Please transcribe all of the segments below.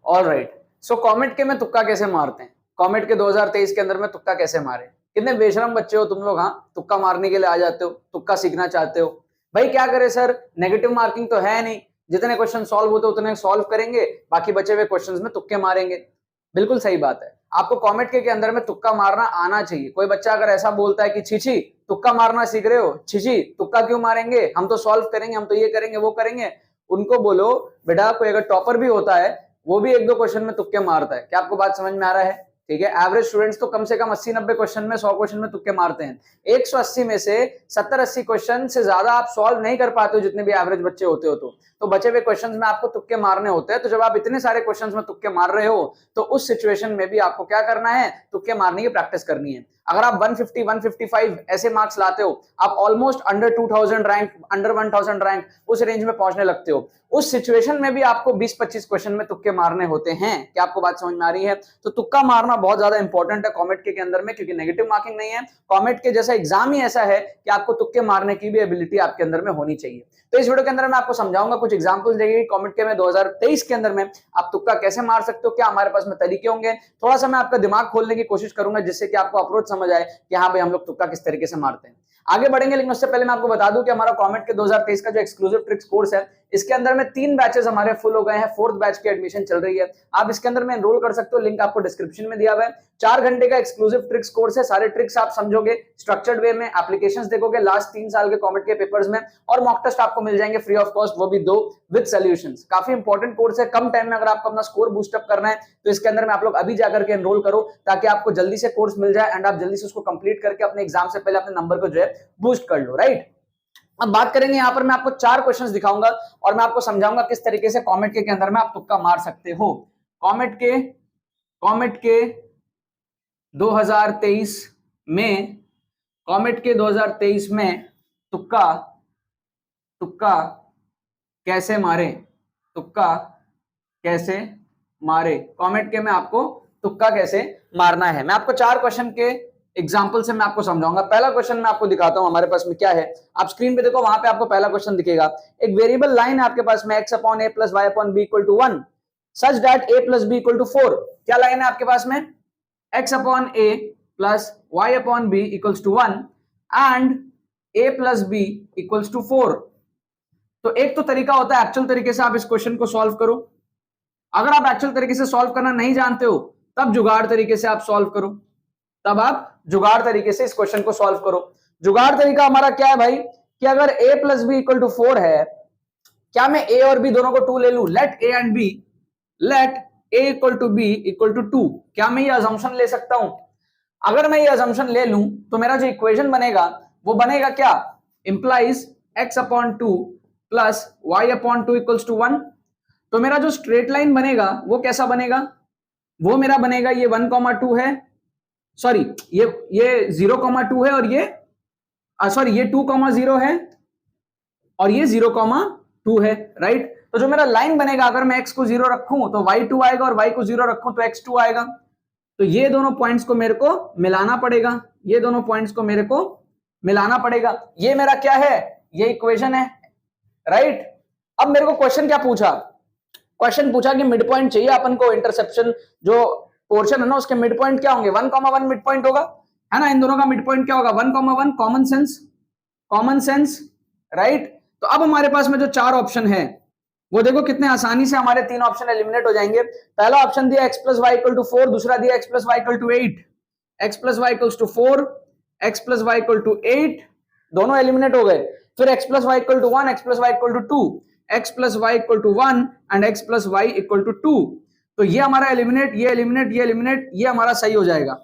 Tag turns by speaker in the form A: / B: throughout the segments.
A: All right, सो comet के में तुक्का कैसे मारते हैं, कॉमेट के 2023 के अंदर में तुक्का कैसे मारे। कितने बेशरम बच्चे हो तुम लोग, हाँ तुक्का मारने के लिए आ जाते हो, तुक्का सीखना चाहते हो। भाई क्या करे सर, नेगेटिव मार्किंग तो है नहीं, जितने क्वेश्चन सॉल्व होते उतने सॉल्व करेंगे, बाकी बचे हुए क्वेश्चंस में तुक्के मारेंगे। बिल्कुल सही बात है, आपको कॉमेट के अंदर में तुक्का मारना आना चाहिए। कोई बच्चा अगर ऐसा बोलता है कि छीछी तुक्का मारना सीख रहे हो, छीछी तुक्का क्यों मारेंगे, हम तो सॉल्व करेंगे, हम तो ये करेंगे वो करेंगे, उनको बोलो बेटा कोई अगर टॉपर भी होता है वो भी एक दो क्वेश्चन में तुक्के मारता है। क्या आपको बात समझ में आ रहा है? ठीक है, एवरेज स्टूडेंट्स तो कम से कम 80-90 क्वेश्चन में 100 क्वेश्चन में तुक्के मारते हैं। 180 में से 70-80 क्वेश्चन से ज्यादा आप सॉल्व नहीं कर पाते हो जितने भी एवरेज बच्चे होते हो, तो बचे हुए क्वेश्चंस में आपको तुक्के मारने होते हैं। तो जब आप इतने सारे क्वेश्चंस में तुक्के मार रहे हो तो उस सिचुएशन में भी आपको क्या करना है, तुक्के मारने की प्रैक्टिस करनी है। अगर आप 150 155 ऐसे मार्क्स लाते हो, आप almost under 2000 rank, under 1000 rank उस रेंज में पहुंचने लगते हो, उस सिचुएशन में भी आपको 20-25 क्वेश्चन में तुक्के मारने होते हैं। क्या आपको बात समझ में आ रही है? तो तुक्का मारना बहुत ज्यादा इंपॉर्टेंट है कॉमेट के अंदर में, क्योंकि नेगेटिव मार्किंग नहीं है, कॉमेट के जैसा एग्जाम ही ऐसा है कि आपको तुक्के मारने की भी एबिलिटी आपके अंदर में होनी चाहिए। तो इस वीडियो के अंदर मैं आपको समझाऊंगा, कुछ एग्जांपल्स देंगे कॉमेट के में 2023 के अंदर में आप तुक्का कैसे मार सकते हो, क्या हमारे पास में तरीके होंगे। थोड़ा सा मैं आपका दिमाग खोलने की कोशिश करूंगा जिससे कि आपको अप्रोच समझ आए कि हाँ भाई हम लोग तुक्का किस तरीके से मारते हैं। आगे बढ़ेंगे, लेकिन उससे पहले मैं आपको बता दूं कि हमारा कॉमेट के 2023 का जो एक्सक्लूसिव ट्रिक्स कोर्स है, इसके अंदर में 3 बैचेस हमारे फुल हो गए हैं, 4th बैच की एडमिशन चल रही है। आप इसके अंदर में एनरोल कर सकते हो, लिंक आपको डिस्क्रिप्शन में दिया हुआ है। 4 घंटे का एक्सक्लूसिव ट्रिक्स कोर्स है, सारे ट्रिक्स आप समझोगे स्ट्रक्चर्ड वे में, एप्लीकेशंस देखोगे लास्ट 3 साल के कॉमेट के पेपर्स में, और मॉक टेस्ट आपको मिल जाएंगे फ्री ऑफ कॉस्ट, वो भी 2 विद सॉल्यूशंस। काफी इंपॉर्टेंट कोर्स है, कम टाइम में अगर आपको अपना स्कोर बूस्ट अप करना है तो इसके अंदर में आप लोग अभी जाकर के एनरोल करो, ताकि आपको जल्दी से कोर्स मिल जाए एंड आप जल्दी से उसको कंप्लीट करके अपने एग्जाम से पहले अपने नंबर को जो है बूस्ट कर लो, राइट। अब बात करेंगे, यहां पर मैं आपको 4 क्वेश्चंस दिखाऊंगा और मैं आपको समझाऊंगा किस तरीके से कॉमेट के अंदर में आप तुक्का मार सकते हो। कॉमेट के 2023 में, कॉमेट के 2023 में तुक्का कैसे मारे, तुक्का कैसे मारे, कॉमेट के में आपको तुक्का कैसे मारना है। मैं आपको 4 क्वेश्चन के एग्जाम्पल से मैं आपको समझाऊंगा। पहला क्वेश्चन मैं आपको दिखाता हूं हमारे पास में क्या है। आप स्क्रीन पे देखो, वहां पे आपको पहला क्वेश्चन दिखेगा। एक वेरिएबल लाइन है आपके पास में, x upon a plus y upon b equal to 1 such that a plus b equal to 4। क्या लाइन है आपके पास में? x upon a plus y upon b equals to 1 and a plus b equals to 4। तो एक तो तरीका होता है एक्चुअल तरीके से आप इस क्वेश्चन को सॉल्व करो। अगर आप एक्चुअल तरीके से सॉल्व करना नहीं जानते हो, तब जुगाड़ तरीके से आप सॉल्व करो, तब आप जुगाड़ तरीके से इस क्वेश्चन को सॉल्व करो। जुगाड़ तरीका हमारा क्या है भाई, कि अगर a plus b equal to 4 है, क्या मैं a और b दोनों को 2 ले लूं, let a and b, let a equal to b equal to 2। क्या मैं ये अजम्पशन ले सकता हूं? अगर मैं ये अजम्पशन ले लूं तो मेरा जो इक्वेशन बनेगा वो बनेगा क्या, implies x upon 2 plus y upon 2 equals to 1। तो मेरा जो स्ट्रेट लाइन बनेगा वो कैसा बनेगा, वो मेरा बनेगा ये 1,2 है, सॉरी ये 0,2 है, और ये सॉरी ये 2,0 है और ये 0,2 है, राइट। तो जो मेरा लाइन बनेगा, अगर मैं x को 0 रखूं तो y2 आएगा, और y को 0 रखूं तो x2 आएगा। तो ये दोनों पॉइंट्स को मेरे को मिलाना पड़ेगा, ये दोनों पॉइंट्स को मेरे को मिलाना पड़ेगा। ये मेरा क्या है, ये इक्वेशन है, राइट। अब मेरे को क्वेश्चन क्या पूछा, क्वेश्चन पूछा कि मिड पॉइंट चाहिए अपन को, इंटरसेप्शन जो पोर्शन है ना उसके मिड पॉइंट क्या होंगे, 1,1 मिड पॉइंट होगा, है ना। इन दोनों का मिड पॉइंट क्या होगा, 1,1, कॉमन सेंस, राइट। तो अब हमारे पास में जो 4 ऑप्शन है वो देखो कितने आसानी से हमारे 3 ऑप्शन एलिमिनेट हो जाएंगे। पहला ऑप्शन दिया x plus y equal to 4, दूसरा दिया x plus y equal to 8, x plus y equal to 4, x plus y equal to 8, दोनों एलिमिनेट हो गए। फिर x plus y equal to 1, x plus y equal to 2, x plus y equal to 1 and x plus y equal to 2। तो ये हमारा eliminate, ये eliminate, ये eliminate, ये हमारा सही हो जाएगा।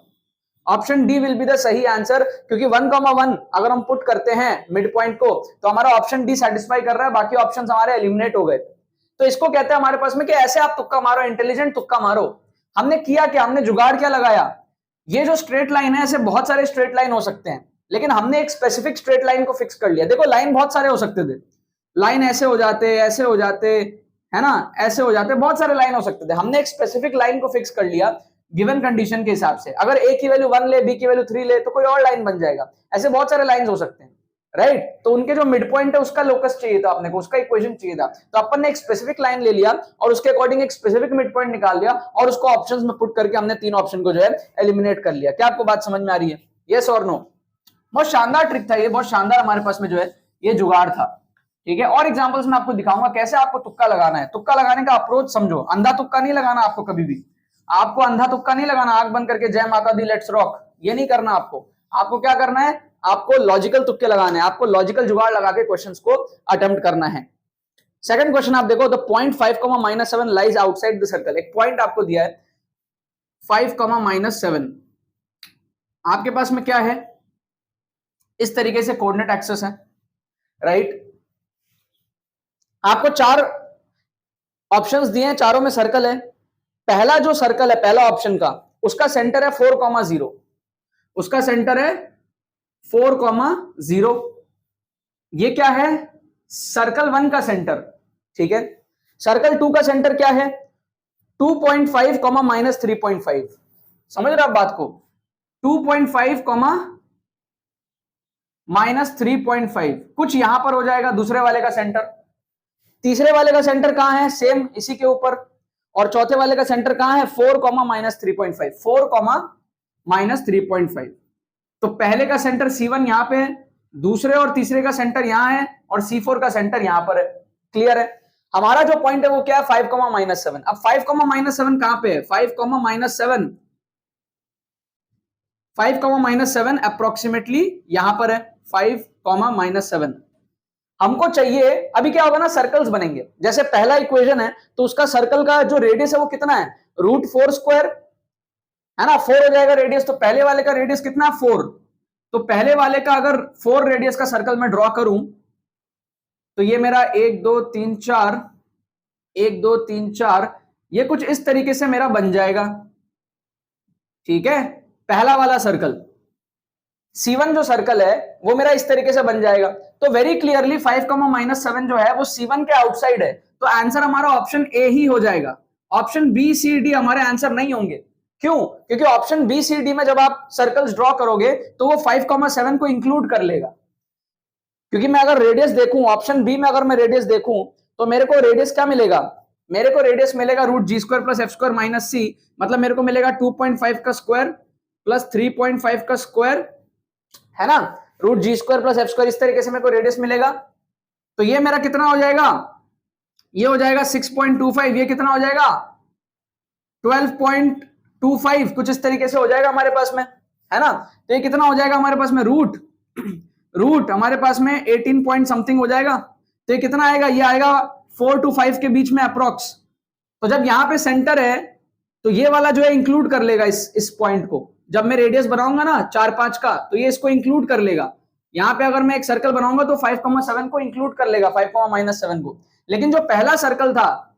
A: Option D will be the सही आंसर, क्योंकि 1,1 अगर हम पुट करते हैं मिड पॉइंट को तो हमारा ऑप्शन डी सेटिस्फाई कर रहा है, बाकी ऑप्शंस हमारे एलिमिनेट हो गए। तो इसको कहते हैं हमारे पास में कि ऐसे आप तुक्का मारो, इंटेलिजेंट तुक्का मारो। हमने किया क्या, हमने जुगाड़ क्या लगाया, ये जो स्ट्रेट लाइन है, ऐसे बहुत सारे स्ट्रेट लाइन हो सकते हैं, लेकिन हमने एक स्पेसिफिक स्ट्रेट लाइन को फिक्स कर लिया। देखो लाइन बहुत सारे हो सकते थे, लाइन ऐसे हो जाते, ऐसे हो जाते, है ना, ऐसे हो जाते, बहुत सारे लाइन हो सकते थे। हमने एक स्पेसिफिक लाइन को फिक्स कर लिया गिवन कंडीशन के हिसाब से। अगर a की वैल्यू 1 ले, b की वैल्यू 3 ले तो कोई और लाइन बन जाएगा। ऐसे बहुत सारे लाइंस हो सकते हैं। राइट तो उनके जो मिड पॉइंट है उसका लोकस चाहिए था अपने को, उसका इक्वेशन चाहिए था, तो अपन ने एक स्पेसिफिक लाइन ले लिया और उसके अकॉर्डिंग एक स्पेसिफिक मिड पॉइंट निकाल लिया और उसको ऑप्शंस में पुट करके हमने तीन ऑप्शन को जो है एलिमिनेट कर लिया। क्या आपको बात समझ में आ रही है? यस और नो? बहुत शानदार ट्रिक था ये, बहुत शानदार हमारे पास में जो है ये जुगाड़ था। ठीक है, और एग्जांपल्स में आपको दिखाऊंगा कैसे आपको तुक्का लगाना है। तुक्का लगाने का अप्रोच समझो, अंधा तुक्का नहीं लगाना आपको, कभी भी आपको अंधा तुक्का नहीं लगाना, आंख बंद करके जय माता दी लेट्स रॉक, ये नहीं करना आपको। आपको क्या करना है, आपको लॉजिकल तुक्के लगाने हैं, आपको लॉजिकल जुगाड़ लगा के क्वेश्चंस को अटेम्प्ट करना है। सेकंड क्वेश्चन आप देखो, the point 5, -7 lies outside the circle. एक पॉइंट आपको दिया है 5, -7, आपके पास में क्या है, इस तरीके से कोऑर्डिनेट एक्सेस है, राइट। आपको चार ऑप्शंस दिए हैं, चारों में सर्कल है। पहला जो सर्कल है, पहला ऑप्शन का, उसका सेंटर है 4,0, उसका सेंटर है 4,0। ये क्या है, सर्कल 1 का सेंटर, ठीक है। सर्कल 2 का सेंटर क्या है, 2.5, -3.5। समझ रहे आप बात को, 2.5, -3.5 कुछ यहां पर हो जाएगा दूसरे वाले का सेंटर। तीसरे वाले का सेंटर कहां है, सेम इसी के ऊपर। और चौथे वाले का सेंटर कहां है, 4, -3.5, 4, -3.5। तो पहले का सेंटर C1 यहां पे है, दूसरे और तीसरे का सेंटर यहां है, और C4 का सेंटर यहां पर है। क्लियर है? हमारा जो पॉइंट है वो क्या है, 5, -7। अब 5, -7 कहां पे है, 5, -7 अप्रोक्सीमेटली यहां पर है, 5, -7। हमको चाहिए, अभी क्या होगा ना, सर्कल्स बनेंगे। जैसे पहला इक्वेशन है तो उसका सर्कल का जो रेडियस है वो कितना है, √4² है ना, 4 हो जाएगा रेडियस। तो पहले वाले का रेडियस कितना है, 4। तो पहले वाले का अगर 4 रेडियस का सर्कल मैं ड्रॉ करूं तो ये मेरा 1 2 3 4, 1 2 3 4, ये कुछ इस तरीके से मेरा बन जाएगा। ठीक है, पहला वाला सर्कल C1 जो सर्कल है वो मेरा इस तरीके से बन जाएगा। तो वेरी क्लियरली 5, -7 जो है वो C1 के आउटसाइड है, तो आंसर हमारा ऑप्शन ए ही हो जाएगा। ऑप्शन बी सी डी हमारे आंसर नहीं होंगे। क्यों? क्योंकि ऑप्शन बी सी डी में जब आप सर्कल्स ड्रॉ करोगे तो वो 5, 7 को इंक्लूड कर लेगा। क्योंकि मैं अगर रेडियस देखूं, ऑप्शन बी में अगर मैं रेडियस देखूं तो मेरे को रेडियस क्या मिलेगा, मेरे को रेडियस मिलेगा √G² + F² - C, मतलब मेरे को मिलेगा 2.5 का स्क्वायर प्लस 3.5 का स्क्वायर, है ना, √G² + F², इस तरीके से मेरे को रेडियस मिलेगा। तो ये मेरा कितना हो जाएगा, ये हो जाएगा 6.25, ये कितना हो जाएगा 12.25, कुछ इस तरीके से हो जाएगा हमारे पास में, है ना। तो ये कितना हो जाएगा हमारे पास में, रूट हमारे पास में 18 पॉइंट समथिंग हो जाएगा। तो ये कितना आएगा, ये आएगा 4 to 5 के बीच में अप्रोक्स। तो जब यहां पे सेंटर है तो ये वाला जो है इंक्लूड कर लेगा इस पॉइंट को। जब मैं रेडियस बनाऊंगा ना 4 5 का तो ये इसको इंक्लूड कर लेगा। यहां पे अगर मैं एक सर्कल बनाऊंगा तो 5, 7 को इंक्लूड कर लेगा, 5, -7 को। लेकिन जो पहला सर्कल था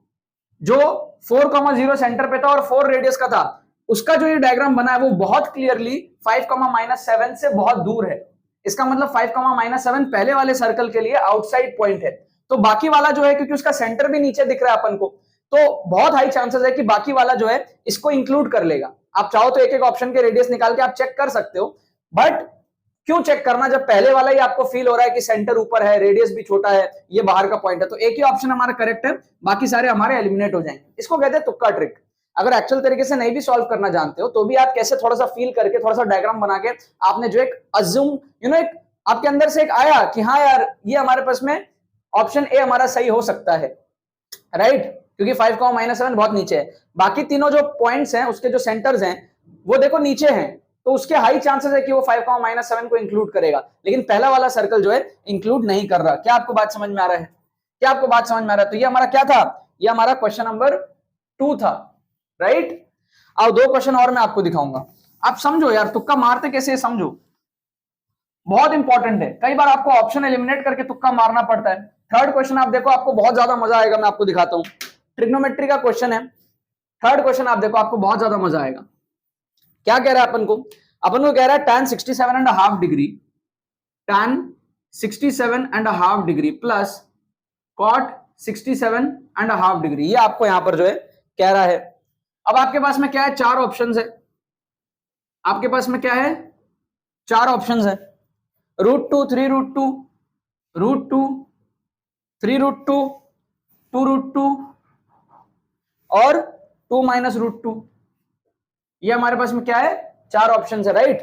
A: जो 4, 0 सेंटर पे था और 4 रेडियस का था, उसका जो ये डायग्राम बना है वो बहुत क्लियरली 5, -7 से बहुत दूर है। इसका मतलब 5, -7 पहले वाले सर्कल के लिए आउटसाइड पॉइंट है। तो बाकी वाला जो है, क्योंकि उसका सेंटर भी नीचे दिख रहा है अपन को, तो बहुत हाई चांसेस है कि बाकी वाला जो है इसको इंक्लूड कर लेगा। आप चाहो तो एक एक ऑप्शन के रेडियस निकाल के आप चेक कर सकते हो, बट क्यों चेक करना जब पहले वाला ही आपको फील हो रहा है कि सेंटर ऊपर है, रेडियस भी छोटा है, ये बाहर का पॉइंट है। तो एक ही ऑप्शन हमारा करेक्ट है, बाकी सारे हमारे एलिमिनेट हो जाएंगे। इसको कहते हैं तुक्का ट्रिक। अगर एक्चुअल तरीके से नहीं भी सॉल्व करना जानते हो तो भी आप कैसे थोड़ा सा फील करके, थोड़ा सा डायग्राम बना के आपने जो एक अज्यूम, एक आपके अंदर से एक आया कि हाँ यार ये हमारे पास में ऑप्शन ए हमारा सही हो सकता है, राइट। क्योंकि 5, -7 बहुत नीचे है, बाकी तीनों जो पॉइंट्स हैं उसके जो सेंटर्स हैं वो देखो नीचे हैं, तो उसके हाई चांसेस है कि वो 5, -7 को इंक्लूड करेगा। लेकिन पहला वाला सर्कल जो है इंक्लूड नहीं कर रहा। क्या आपको बात समझ में आ रहा है? क्या आपको बात समझ में आ रहा है? तो ये हमारा क्या था, ये हमारा क्वेश्चन नंबर 2 था, राइट। अब 2 क्वेश्चन और मैं आपको दिखाऊंगा, आप समझो यार, तुक्का मारते कैसे समझो, बहुत इंपॉर्टेंट है। कई बार आपको ऑप्शन एलिमिनेट करके तुक्का मारना पड़ता है। थर्ड क्वेश्चन आप देखो, आपको बहुत ज्यादा मजा आएगा, मैं आपको दिखाता हूं। ट्रिग्नोमेट्री का क्वेश्चन है, थर्ड क्वेश्चन आप देखो, आपको बहुत ज्यादा मजा आएगा। क्या कह रहा है अपन को कह रहा है tan 67.5 degree, tan 67.5 degree plus cot 67.5 degree, ये आपको यहां पर जो है कह रहा है। अब आपके पास में क्या है, 4 ऑप्शंस है। आपके पास में क्या है, 4 ऑप्शंस है। √2, 3√2, √2, 3√2, 2√2 और 2 - √2। ये हमारे पास में क्या है, 4 ऑप्शन है, राइट।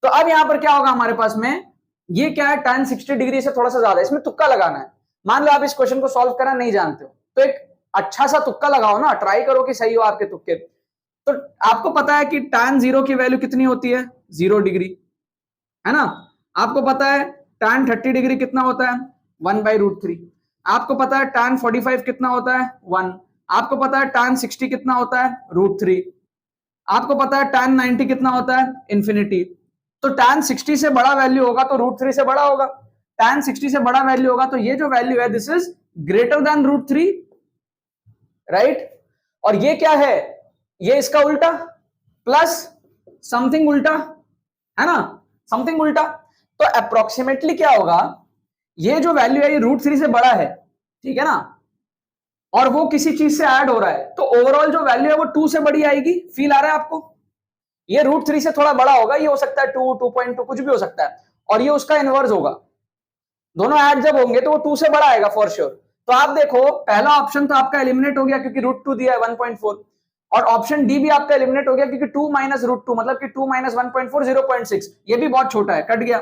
A: तो अब यहां पर क्या होगा हमारे पास में, ये क्या है, tan 60 डिग्री से थोड़ा सा ज्यादा है, इसमें तुक्का लगाना है। मान लो आप इस क्वेश्चन को सॉल्व करना नहीं जानते हो, तो एक अच्छा सा तुक्का लगाओ ना, ट्राई करो कि सही हो आपके तुक्के। तो आपको पता है कि tan 0 की वैल्यू कितनी होती है, 0 डिग्री, है ना। आपको पता है tan 30 डिग्री कितना होता है, 1/√3। आपको पता है tan 45 कितना होता है, 1। आपको पता है tan 60 कितना होता है, √3। आपको पता है tan 90 कितना होता है, इन्फिनिटी। तो tan 60 से बड़ा वैल्यू होगा तो √3 से बड़ा होगा, tan 60 से बड़ा वैल्यू होगा तो ये जो वैल्यू है this is greater than √3, right. और ये क्या है, ये इसका उल्टा प्लस समथिंग उल्टा, है ना, समथिंग उल्टा। तो अप्रोक्सीमेटली क्या होगा, ये जो वैल्यू है ये √3 से बड़ा है, ठीक है ना, और वो किसी चीज से ऐड हो रहा है, तो ओवरऑल जो वैल्यू है वो 2 से बड़ी आएगी। फील आ रहा है आपको, ये √3 से थोड़ा बड़ा होगा, ये हो सकता है 2, 2.2 कुछ भी हो सकता है, और ये उसका इनवर्स होगा। दोनों ऐड जब होंगे तो वो 2 से बड़ा आएगा फॉर श्योर। तो आप देखो पहला ऑप्शन तो आपका एलिमिनेट हो गया क्योंकि √2 दिया है 1.4, और ऑप्शन डी भी आपका एलिमिनेट हो गया क्योंकि 2 - √2 मतलब कि 2 - 1.4 0.6, ये भी बहुत छोटा है, कट गया।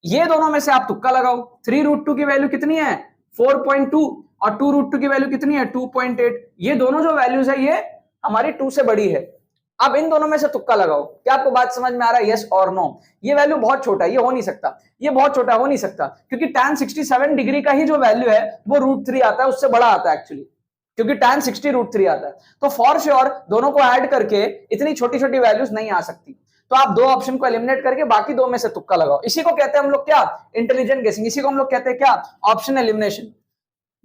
A: ये दोनों में से आप तुक्का लगाओ। 3√2 की वैल्यू कितनी है, 4.2, और 2√2 की वैल्यू कितनी है, 2.8। ये दोनों जो वैल्यूज है ये हमारी 2 से बड़ी है। अब इन दोनों में से तुक्का लगाओ। क्या आपको बात समझ में आ रहा है, यस और नो। ये वैल्यू बहुत छोटा है, ये हो नहीं सकता, ये बहुत छोटा हो नहीं सकता, क्योंकि tan 67 डिग्री का ही जो वैल्यू है वो √3 आता है, उससे बड़ा आता है एक्चुअली, क्योंकि tan 60 √3 आता है। तो फॉर श्योर दोनों को ऐड करके इतनी छोटी छोटी वैल्यूज नहीं आ सकती। तो आप दो ऑप्शन को एलिमिनेट करके बाकी दो में से तुक्का लगाओ। इसी को कहते हैं हम लोग क्या, इंटेलिजेंट गेसिंग। इसी को हम लोग कहते हैं क्या, ऑप्शन एलिमिनेशन।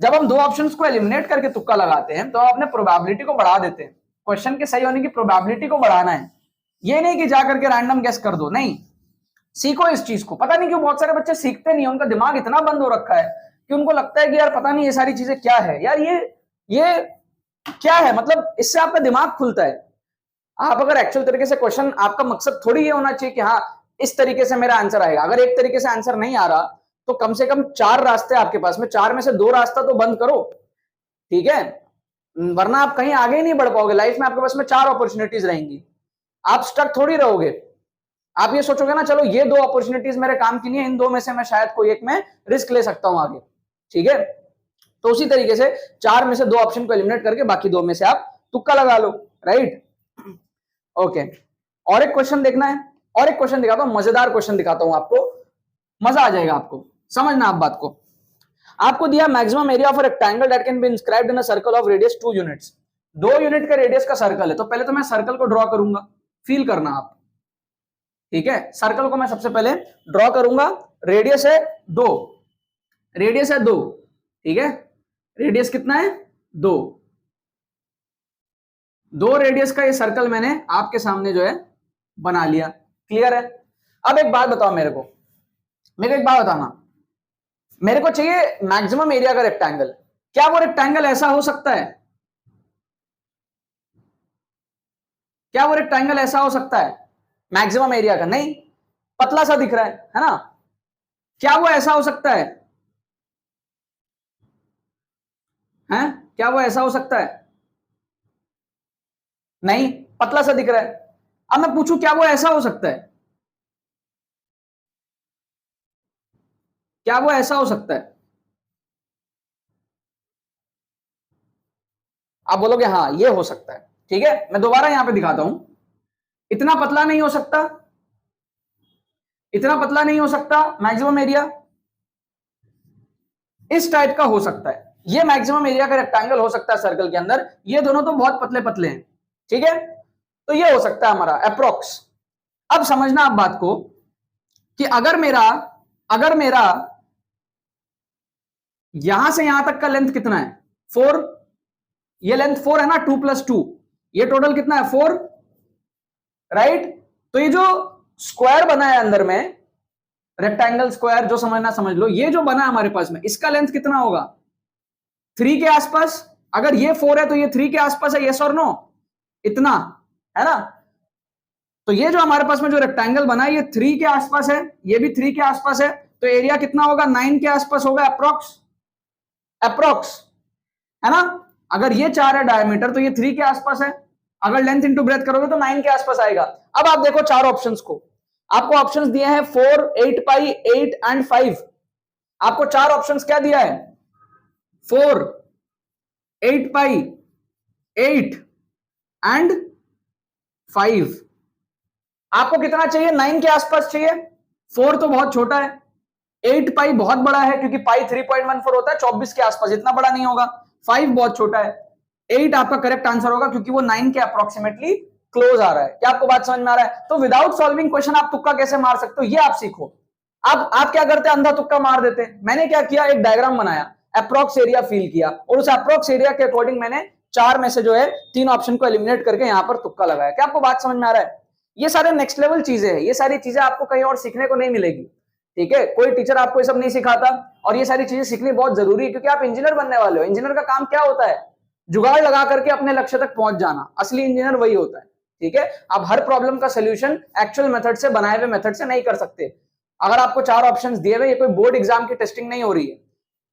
A: जब हम दो ऑप्शंस को एलिमिनेट करके तुक्का लगाते हैं तो अपने प्रोबेबिलिटी को बढ़ा देते हैं। क्वेश्चन के सही होने की प्रोबेबिलिटी को बढ़ाना है, ये नहीं कि जाकर के रैंडम गेस कर दो, नहीं। सीखो इस चीज को। पता नहीं क्यों बहुत सारे बच्चे सीखते नहीं, उनका दिमाग इतना बंद हो रखा है कि उनको लगता है कि यार पता नहीं ये सारी चीजें क्या है, यार ये क्या है, मतलब इससे आपका दिमाग खुलता है। आप अगर एक्चुअल तरीके से क्वेश्चन, आपका मकसद थोड़ी ये होना चाहिए कि हाँ इस तरीके से मेरा आंसर आएगा। अगर एक तरीके से आंसर नहीं आ रहा तो कम से कम 4 रास्ते आपके पास में, 4 में से 2 रास्ता तो बंद करो, ठीक है, वरना आप कहीं आगे ही नहीं बढ़ पाओगे। लाइफ में आपके पास में 4 अपॉर्चुनिटीज रहेंगी, आप स्टक थोड़ी रहोगे। आप ये सोचोगे ना चलो ये 2 अपॉर्चुनिटीज मेरे काम की नहीं है, इन 2 में से मैं शायद कोई एक में रिस्क ले सकता हूं आगे, ठीक है। तो उसी तरीके से 4 में से 2 ऑप्शन को एलिमिनेट करके बाकी 2 में से आप तुक्का लगा लो, राइट। ओके, और एक क्वेश्चन देखना है, और एक क्वेश्चन दिखाता हूं, मजेदार क्वेश्चन दिखाता हूं आपको, मजा आ जाएगा आपको, समझना आप बात को। आपको दिया maximum area of a rectangle that can be inscribed in a circle of radius 2 units. 2 unit का रेडियस का सर्कल है, तो पहले तो मैं सर्कल को ड्रॉ करूंगा, फील करना आप, ठीक है। सर्कल को मैं सबसे पहले ड्रॉ करूंगा, रेडियस है 2, रेडियस है 2, ठीक है, रेडियस कितना है 2, 2 रेडियस का ये सर्कल मैंने आपके सामने जो है बना लिया, क्लियर है। अब एक बात बताओ मेरे को एक बात बताना, मेरे को चाहिए मैक्सिमम एरिया का रेक्टेंगल। क्या वो रेक्टेंगल ऐसा हो सकता है, क्या वो रेक्टेंगल ऐसा हो सकता है मैक्सिमम एरिया का? नहीं, पतला सा दिख रहा है ना। क्या वो ऐसा हो सकता है, हैं? क्या वो ऐसा हो सकता है? नहीं, पतला सा दिख रहा है। अब मैं पूछूं क्या वो ऐसा हो सकता है, क्या वो ऐसा हो सकता है? आप बोलोगे हाँ ये हो सकता है, ठीक है। मैं दोबारा यहां पे दिखाता हूं, इतना पतला नहीं हो सकता, इतना पतला नहीं हो सकता मैक्सिमम एरिया, इस टाइप का हो सकता है। ये मैक्सिमम एरिया का रेक्टेंगल हो सकता है सर्कल के अंदर। ये दोनों तो बहुत पतले पतले हैं, ठीक है। तो ये हो सकता है हमारा अप्रोक्स। अब समझना आप बात को कि अगर मेरा यहां से यहां तक का लेंथ कितना है, 4, ये लेंथ 4 है ना, 2 + 2, ये टोटल कितना है 4, राइट। तो ये जो स्क्वायर बना है अंदर में, रेक्टेंगल स्क्वायर, जो समझना समझ लो, ये जो बना है हमारे पास में, इसका लेंथ कितना होगा 3 के आसपास। अगर ये 4 है तो ये 3 के आसपास है, यस और नो, इतना, है ना। तो ये जो हमारे पास में जो रेक्टेंगल बना है ये 3 के आसपास है, ये भी 3 के आसपास है, तो एरिया कितना होगा 9 के आसपास होगा अप्रोक्स, है ना। अगर ये 4 है डायमीटर तो ये 3 के आसपास है, अगर लेंथ इंटू ब्रेथ करोगे तो 9 के आसपास आएगा। अब आप देखो चार ऑप्शंस को, आपको ऑप्शंस दिए हैं 4, 8 पाई, 8 एंड 5। आपको चार ऑप्शंस क्या दिया है 4, 8 पाई, 8 एंड 5। आपको कितना चाहिए 9 के आसपास चाहिए। 4 तो बहुत छोटा है, 8 पाई बहुत बड़ा है क्योंकि पाई 3.14 होता है, 24 के आसपास, इतना बड़ा नहीं होगा। 5 बहुत छोटा है। 8 आपका करेक्ट आंसर होगा क्योंकि वो 9 के अप्रोक्सीमेटली क्लोज आ रहा है। क्या आपको बात समझ में आ रहा है। तो विदाउट सॉल्विंग क्वेश्चन आप तुक्का कैसे मार सकते हो ये आप सीखो। आप क्या करते हैं, अंधा तुक्का मार देते। मैंने क्या किया, एक डायग्राम बनाया, अप्रोक्स एरिया फील किया और उस अप्रोक्स एरिया के अकॉर्डिंग मैंने 4 में से जो है 3 ऑप्शन को एलिमिनेट करके यहां पर तुक्का लगाया। क्या आपको बात समझ में आ रहा है। ये सारे नेक्स्ट लेवल चीजें हैं, ये सारी चीजें आपको कहीं और सीखने को नहीं मिलेगी, ठीक है। कोई टीचर आपको ये सब नहीं सिखाता और ये सारी चीजें सीखनी बहुत जरूरी है क्योंकि आप इंजीनियर बनने वाले हो। इंजीनियर का काम क्या होता है, जुगाड़ लगा करके अपने लक्ष्य तक पहुंच जाना। असली इंजीनियर वही होता है, ठीक है। आप हर प्रॉब्लम का सोल्यूशन एक्चुअल मेथड से, बनाए हुए मेथड से नहीं कर सकते। अगर आपको 4 ऑप्शंस दिए हुए, ये कोई बोर्ड एग्जाम की टेस्टिंग नहीं हो रही है।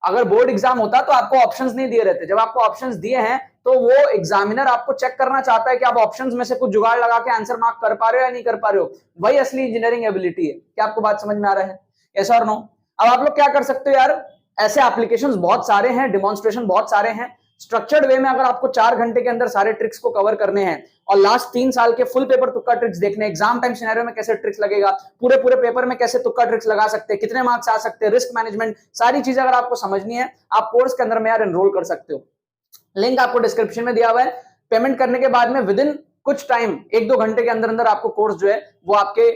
A: अगर बोर्ड एग्जाम होता तो आपको ऑप्शंस नहीं दिए रहते। जब आपको ऑप्शंस दिए हैं तो वो एग्जामिनर आपको चेक करना चाहता है कि आप ऑप्शंस में से कुछ जुगाड़ लगा के आंसर मार्क कर पा रहे हो या नहीं कर पा रहे हो। वही असली इंजीनियरिंग एबिलिटी है। क्या आपको बात समझ में आ रहा है, यस और नो। अब आप लोग क्या कर सकते हो यार, ऐसे एप्लीकेशंस बहुत सारे हैं, डेमोन्स्ट्रेशन बहुत सारे हैं। स्ट्रक्चर्ड वे में अगर आपको 4 घंटे के अंदर सारे ट्रिक्स को कवर करने हैं और लास्ट 3 साल के फुल पेपर तुक्का ट्रिक्स देखने, एग्जाम टाइम सिनेरियो में कैसे ट्रिक्स लगेगा, पूरे पेपर में कैसे तुक्का ट्रिक्स लगा सकते हैं, कितने मार्क्स आ सकते हैं, रिस्क मैनेजमेंट, सारी चीजें अगर आपको समझनी है आप कोर्स के अंदर में यार एनरोल कर सकते हो। लिंक आपको डिस्क्रिप्शन में दिया हुआ है। पेमेंट करने के बाद में विद इन कुछ टाइम, 1-2 घंटे के अंदर अंदर आपको कोर्स जो है वो आपके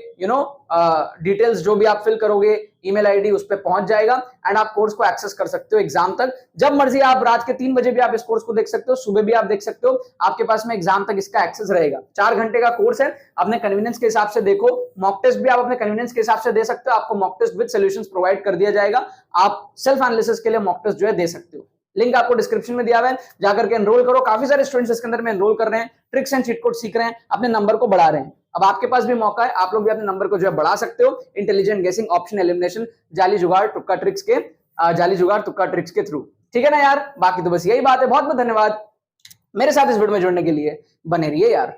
A: डिटेल्स जो भी आप फिल करोगे, ईमेल आईडी उस पर पहुंच जाएगा एंड आप कोर्स को एक्सेस कर सकते हो एग्जाम तक। जब मर्जी आप रात के 3 बजे भी आप इस कोर्स को देख सकते हो, सुबह भी आप देख सकते हो, आपके पास में एग्जाम तक इसका एक्सेस रहेगा। 4 घंटे का कोर्स है, अपने कन्वीनियंस के हिसाब से देखो। मॉक टेस्ट भी आप अपने कन्वीनियंस के हिसाब से दे सकते हो, आपको mock test with solutions provide कर दिया जाएगा। आप सेल्फ एनालिसिस के लिए मॉक टेस्ट जो है दे सकते हो। लिंक आपको डिस्क्रिप्शन में दिया हुआ है, जाकर के एनरोल करो। काफी सारे स्टूडेंट्स इसके अंदर में एनरोल कर रहे हैं, ट्रिक्स एंड चीट कोड सीख रहे हैं, अपने नंबर को बढ़ा रहे हैं। अब आपके पास भी मौका है, आप लोग भी अपने नंबर को जो है बढ़ा सकते हो इंटेलिजेंट गेसिंग, ऑप्शन एलिमिनेशन, जाली जुगाड़ तुक्का ट्रिक्स के थ्रू, ठीक है ना यार। बाकी तो बस यही बात है। बहुत बहुत धन्यवाद मेरे साथ इस वीडियो में जुड़ने के लिए, बने रहिए यार।